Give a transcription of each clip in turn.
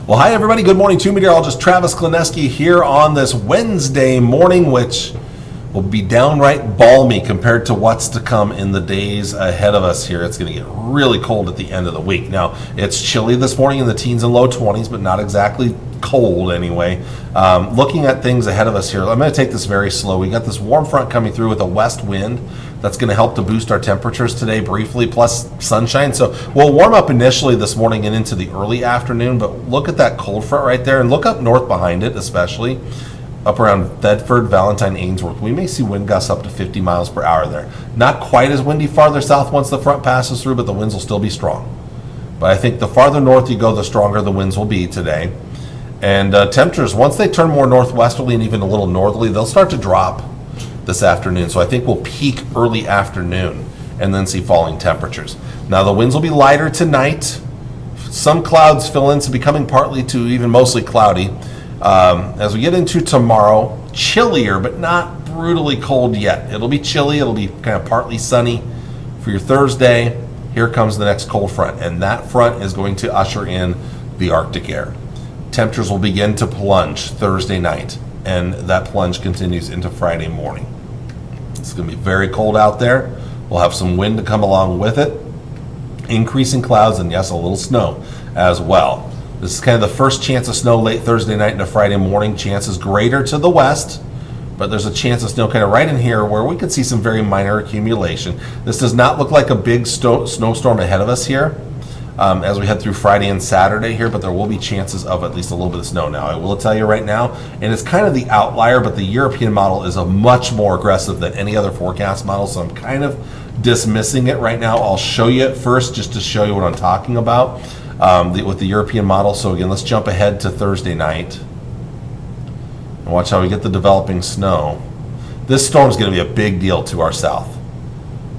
Well, hi everybody. Good morning to meteorologist Travis Klineski here on this Wednesday morning, which will be downright balmy compared to what's to come in the days ahead of us here. It's going to get really cold at the end of the week. Now, it's chilly this morning in the teens and low 20s, but not exactly cold anyway. Looking at things ahead of us here, I'm going to take this very slow. We got this warm front coming through with a west wind that's going to help to boost our temperatures today briefly, plus sunshine. So we'll warm up initially this morning and into the early afternoon, but look at that cold front right there and look up north behind it, especially up around Bedford, Valentine, Ainsworth. We may see wind gusts up to 50 miles per hour there. Not quite as windy farther south once the front passes through, but the winds will still be strong. But I think the farther north you go, the stronger the winds will be today. And temperatures, once they turn more northwesterly and even a little northerly, they'll start to drop this afternoon. So I think we'll peak early afternoon and then see falling temperatures. Now the winds will be lighter tonight. Some clouds fill in to becoming partly to even mostly cloudy. As we get into tomorrow, chillier but not brutally cold yet. It'll be chilly. It'll be kind of partly sunny. For your Thursday, here comes the next cold front, and that front is going to usher in the Arctic air. Temperatures will begin to plunge Thursday night, and that plunge continues into Friday morning. It's going to be very cold out there. We'll have some wind to come along with it, increasing clouds, and yes, a little snow as well. This is kind of the first chance of snow late Thursday night into Friday morning. Chance is greater to the west, but there's a chance of snow kind of right in here where we could see some very minor accumulation. This does not look like a big snowstorm ahead of us here as we head through Friday and Saturday here, but there will be chances of at least a little bit of snow. Now, I will tell you right now, and it's kind of the outlier, but the European model is a much more aggressive than any other forecast model, so I'm kind of dismissing it right now. I'll show you it first just to show you what I'm talking about with the European model. So again, let's jump ahead to Thursday night and watch how we get the developing snow. This storm is going to be a big deal to our south,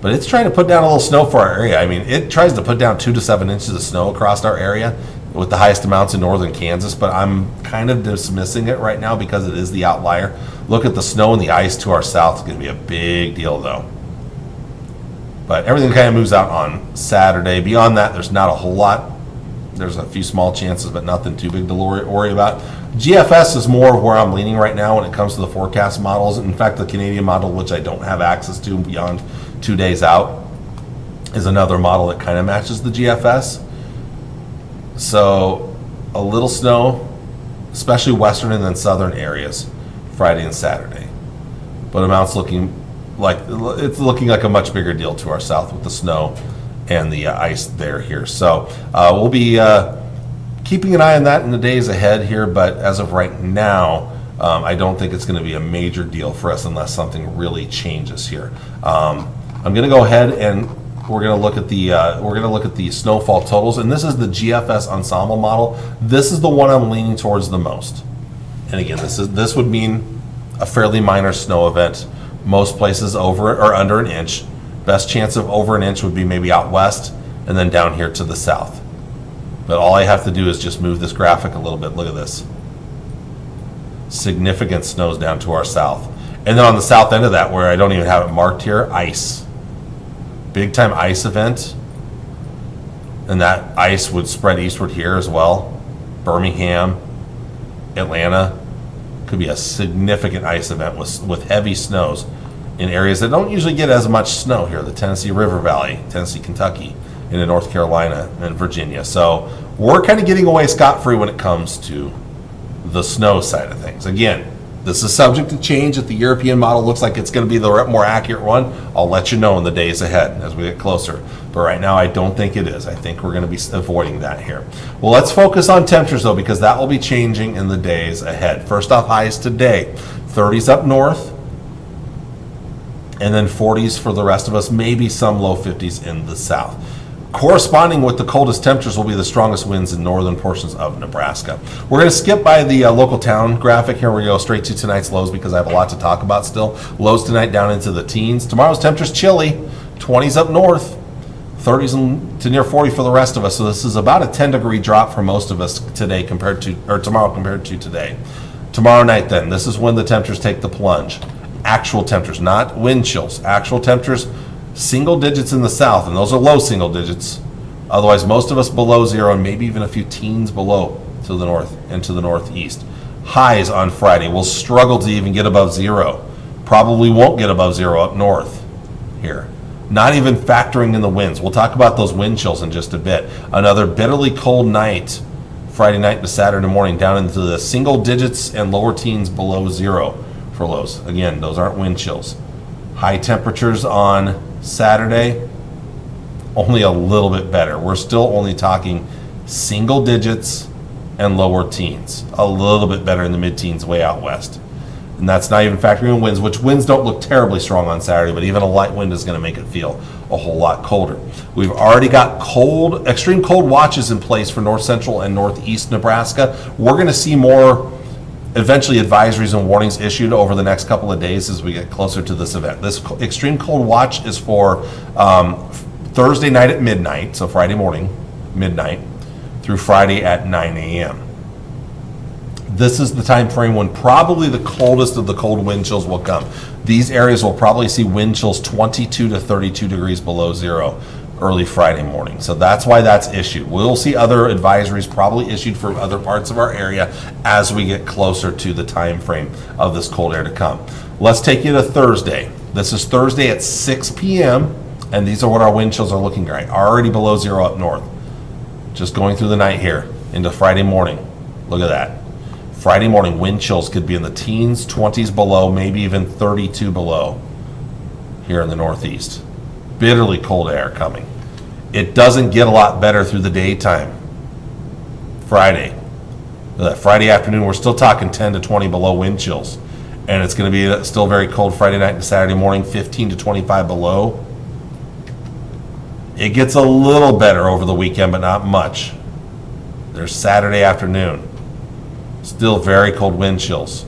but it's trying to put down a little snow for our area. I mean, it tries to put down 2 to 7 inches of snow across our area with the highest amounts in northern Kansas, but I'm kind of dismissing it right now because it is the outlier. Look at the snow and the ice to our south. It's going to be a big deal though. But everything kind of moves out on Saturday. Beyond that, there's not a whole lot. There's a few small chances, but nothing too big to worry about. GFS is more of where I'm leaning right now when it comes to the forecast models. In fact, the Canadian model, which I don't have access to beyond 2 days out, is another model that kind of matches the GFS. So a little snow, especially western and then southern areas, Friday and Saturday. But amounts looking like a much bigger deal to our south with the snow and the ice there here. So we'll be keeping an eye on that in the days ahead here, but as of right now, I don't think it's going to be a major deal for us unless something really changes here. I'm going to go ahead and we're going to look at the snowfall totals, and this is the GFS ensemble model. This is the one I'm leaning towards the most. And again, this would mean a fairly minor snow event. Most places over or under an inch. Best chance of over an inch would be maybe out west and then down here to the south. But all I have to do is just move this graphic a little bit. Look at this. Significant snows down to our south. And then on the south end of that, where I don't even have it marked here, ice. Big time ice event. And that ice would spread eastward here as well. Birmingham, Atlanta. Could be a significant ice event with heavy snows in areas that don't usually get as much snow here, the Tennessee River Valley, Tennessee, Kentucky, into North Carolina and Virginia. So we're kind of getting away scot-free when it comes to the snow side of things. Again, this is subject to change. If the European model looks like it's going to be the more accurate one, I'll let you know in the days ahead as we get closer. But right now, I don't think it is. I think we're going to be avoiding that here. Well, let's focus on temperatures, though, because that will be changing in the days ahead. First off, highs today, 30s up north, and then 40s for the rest of us, maybe some low 50s in the south. Corresponding with the coldest temperatures will be the strongest winds in northern portions of Nebraska. We're going to skip by the local town graphic here. We're going to go straight to tonight's lows because I have a lot to talk about still. Lows tonight down into the teens. Tomorrow's temperature's chilly, 20s up north, 30s to near 40 for the rest of us. So this is about a 10-degree drop for most of us today tomorrow compared to today. Tomorrow night then, this is when the temperatures take the plunge. Actual temperatures, not wind chills. Actual temperatures, single digits in the south, and those are low single digits. Otherwise, most of us below zero and maybe even a few teens below to the north and to the northeast. Highs on Friday will struggle to even get above zero. Probably won't get above zero up north here. Not even factoring in the winds. We'll talk about those wind chills in just a bit. Another bitterly cold night, Friday night to Saturday morning, down into the single digits and lower teens below zero for lows. Again, those aren't wind chills. High temperatures on Saturday, only a little bit better. We're still only talking single digits and lower teens. A little bit better in the mid-teens way out west. And that's not even factoring in winds, which winds don't look terribly strong on Saturday, but even a light wind is going to make it feel a whole lot colder. We've already got extreme cold watches in place for north central and northeast Nebraska. We're going to see more eventually advisories and warnings issued over the next couple of days as we get closer to this event. This extreme cold watch is for Thursday night at midnight, so Friday morning, midnight, through Friday at 9 a.m. This is the time frame when probably the coldest of the cold wind chills will come. These areas will probably see wind chills 22 to 32 degrees below zero early Friday morning. So that's why that's issued. We'll see other advisories probably issued for other parts of our area as we get closer to the time frame of this cold air to come. Let's take you to Thursday. This is Thursday at 6 p.m. and these are what our wind chills are looking like. Already below zero up north. Just going through the night here into Friday morning. Look at that. Friday morning wind chills could be in the teens, 20s below, maybe even 32 below here in the northeast. Bitterly cold air coming. It doesn't get a lot better through the daytime. Friday afternoon, we're still talking 10 to 20 below wind chills. And it's going to be still very cold Friday night and Saturday morning, 15 to 25 below. It gets a little better over the weekend, but not much. There's Saturday afternoon. Still very cold wind chills.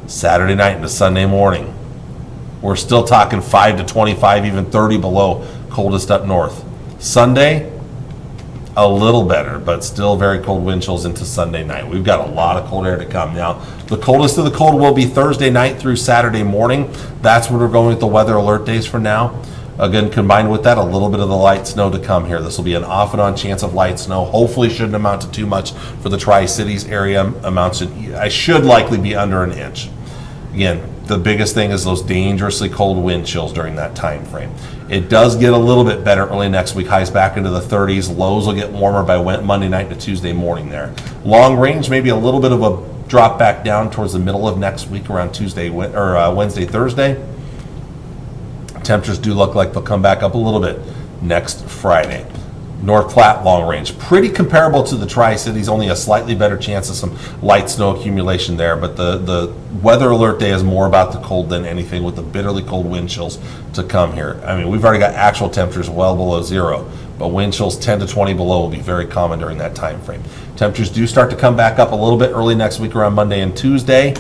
Saturday night into Sunday morning. We're still talking 5 to 25, even 30 below, coldest up north. Sunday, a little better, but still very cold wind chills into Sunday night. We've got a lot of cold air to come. Now, the coldest of the cold will be Thursday night through Saturday morning. That's where we're going with the weather alert days for now. Again, combined with that, a little bit of the light snow to come here. This will be an off and on chance of light snow. Hopefully shouldn't amount to too much for the Tri-Cities area. I should likely be under an inch. Again, the biggest thing is those dangerously cold wind chills during that time frame. It does get a little bit better early next week. Highs back into the 30s. Lows will get warmer by Monday night to Tuesday morning there. Long range, maybe a little bit of a drop back down towards the middle of next week around Wednesday, Thursday. Temperatures do look like they'll come back up a little bit next Friday. North Platte long range, pretty comparable to the Tri-Cities, only a slightly better chance of some light snow accumulation there, but the weather alert day is more about the cold than anything, with the bitterly cold wind chills to come here. I mean, we've already got actual temperatures well below zero, but wind chills 10 to 20 below will be very common during that time frame. Temperatures do start to come back up a little bit early next week around Monday and Tuesday.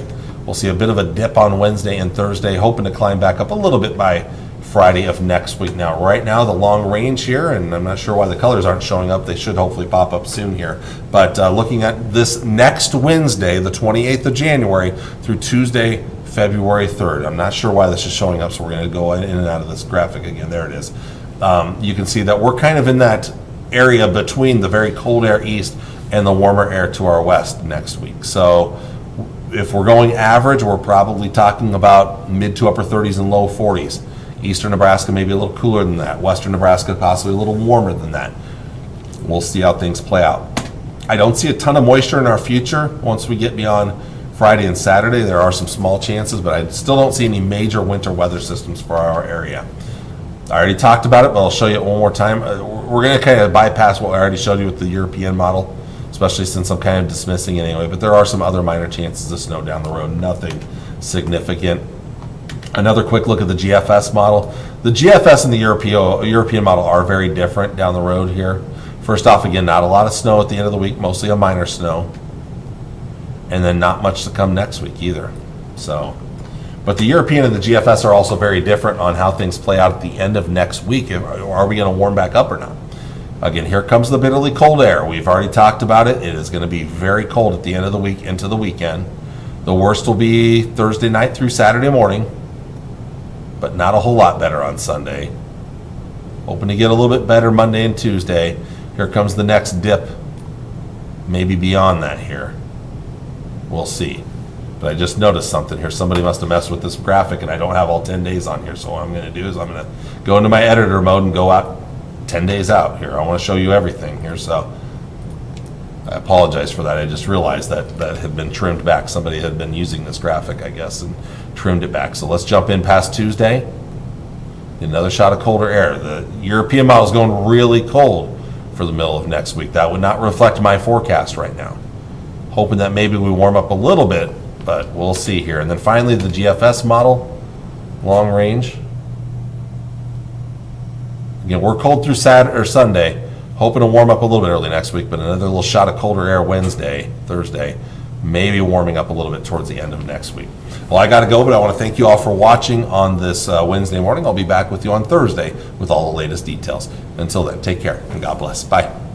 We'll see a bit of a dip on Wednesday and Thursday, hoping to climb back up a little bit by Friday of next week. Now, right now, the long range here, and I'm not sure why the colors aren't showing up. They should hopefully pop up soon here. But looking at this next Wednesday, the 28th of January, through Tuesday, February 3rd. I'm not sure why this is showing up, so we're going to go in and out of this graphic again. There it is. You can see that we're kind of in that area between the very cold air east and the warmer air to our west next week. So if we're going average, we're probably talking about mid to upper 30s and low 40s. Eastern Nebraska maybe a little cooler than that. Western Nebraska possibly a little warmer than that. We'll see how things play out. I don't see a ton of moisture in our future once we get beyond Friday and Saturday. There are some small chances, but I still don't see any major winter weather systems for our area. I already talked about it, but I'll show you it one more time. We're going to kind of bypass what I already showed you with the European model, especially since I'm kind of dismissing it anyway. But there are some other minor chances of snow down the road. Nothing significant. Another quick look at the GFS model. The GFS and the European model are very different down the road here. First off, again, not a lot of snow at the end of the week, mostly a minor snow. And then not much to come next week either. But the European and the GFS are also very different on how things play out at the end of next week. Are we going to warm back up or not? Again, here comes the bitterly cold air. We've already talked about it. It is going to be very cold at the end of the week into the weekend. The worst will be Thursday night through Saturday morning, but not a whole lot better on Sunday. Hoping to get a little bit better Monday and Tuesday. Here comes the next dip maybe beyond that here. We'll see. But I just noticed something here. Somebody must have messed with this graphic, and I don't have all 10 days on here. So what I'm going to do is I'm going to go into my editor mode and go out 10 days out here. I want to show you everything here. So I apologize for that. I just realized that that had been trimmed back. Somebody had been using this graphic, I guess, and trimmed it back. So let's jump in past Tuesday. Another shot of colder air. The European model is going really cold for the middle of next week. That would not reflect my forecast right now. Hoping that maybe we warm up a little bit, but we'll see here. And then finally, the GFS model, long range. Again, we're cold through Saturday or Sunday, hoping to warm up a little bit early next week, but another little shot of colder air Wednesday, Thursday, maybe warming up a little bit towards the end of next week. Well, I got to go, but I want to thank you all for watching on this Wednesday morning. I'll be back with you on Thursday with all the latest details. Until then, take care and God bless. Bye.